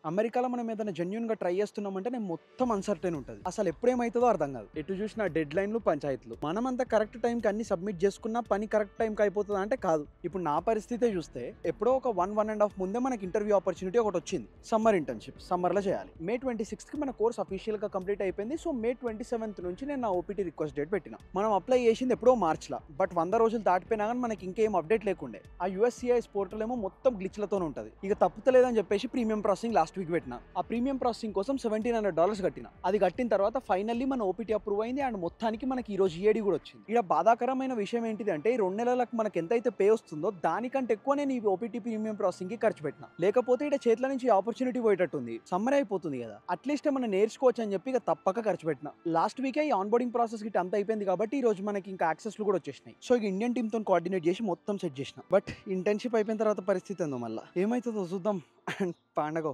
అమెరికాలో మనం ఏదైనా జెన్యూన్‌గా ట్రై చేస్తున్నామంటేనే మొత్తం అన్‌సర్టెన్ ఉంటది. అసలు ఎప్పుడేమైతదో అర్థం కాదు. ఎటు చూసినా డెడ్‌లైన్‌లు, పంచాయతీలు. మనమంతా కరెక్ట్ టైంకి అన్ని సబ్మిట్ చేసుకున్నా పని కరెక్ట్ టైంకి అయిపోతదా అంటే కాదు. ఇప్పుడు నా పరిస్థితే చూస్తే ఎప్పుడో ఒక 1 ½ ముందే మనకి ఇంటర్వ్యూ ఆపర్చునిటీ ఒకటొచ్చింది. Summer internship. సమ్మర్‌లో చేయాలి. మే 26కి మన కోర్స్ అఫీషియల్‌గా కంప్లీట్ అయిపోయింది. సో, మే 27 నుంచి నేను నా ఓపీటీ రిక్వెస్ట్ డేట్ పెట్టిన. మనం అప్లై చేసింది ఎప్పుడో మార్చ్‌ల. బట్ 100 రోజులు దాటిపోయినా గానీ మనకి ఇంకేం అప్డేట్ లేకుండే. ఆ యూఎస్‌సిఐఎస్ పోర్టల్ ఏమో మొత్తం గ్లిచ్‌లతోనే ఉంటది. ఇక తప్పుతలేదని చెప్పేసి ప్రీమియం ప్రాసెసింగ్ లాస్ట్ వీక్ పెట్టిన. ఆ ప్రీమియం ప్రాసెసింగ్ కోసం $1700 కట్టిన. అది కట్టిన తర్వాత ఫైనల్లీ మన ఓపీటీ అప్రూవ్ అయింది అండ్ మొత్తానికి మనకి ఈ రోజు ఈఏడీ కూడా వచ్చింది. ఇక్కడ బాధాకరమైన విషయం ఏంటిది అంటే ఈ 2 నెలలకు మనకి ఎంతైతే పే వస్తుందో దానికంటే ఎక్కువ నేను ఈ ఓపీటీ ప్రీమియం ప్రాసెసింగ్ కి ఖర్చు పెట్టిన. లేకపోతే ఇక్కడ చేతుల నుంచి ఆపర్చునిటీ పోయేటట్టుంది. సమ్మర్ అయిపోతుంది కదా, అట్లీస్ట్ మనం నేర్చుకోవచ్చు అని చెప్పి ఇక తప్పక ఖర్చు పెట్టిన. లాస్ట్ వీకే ఈ ఆన్బోర్డింగ్ ప్రాసెస్ గిట్ అంత అయిపోయింది కాబట్టి ఈ రోజు మనకి ఇంకా యాక్సెస్లు కూడా వచ్చేసినాయి. సో ఇక ఇండియన్ టీమ్ తో కోఆర్డినేట్ చేసి మొత్తం సెట్ చేసిన. బట్ ఇంటర్న్షిప్ అయిపోయిన తర్వాత పరిస్థితి ఏందో మళ్ళీ ఏమైతుందో చూద్దాం. పండగ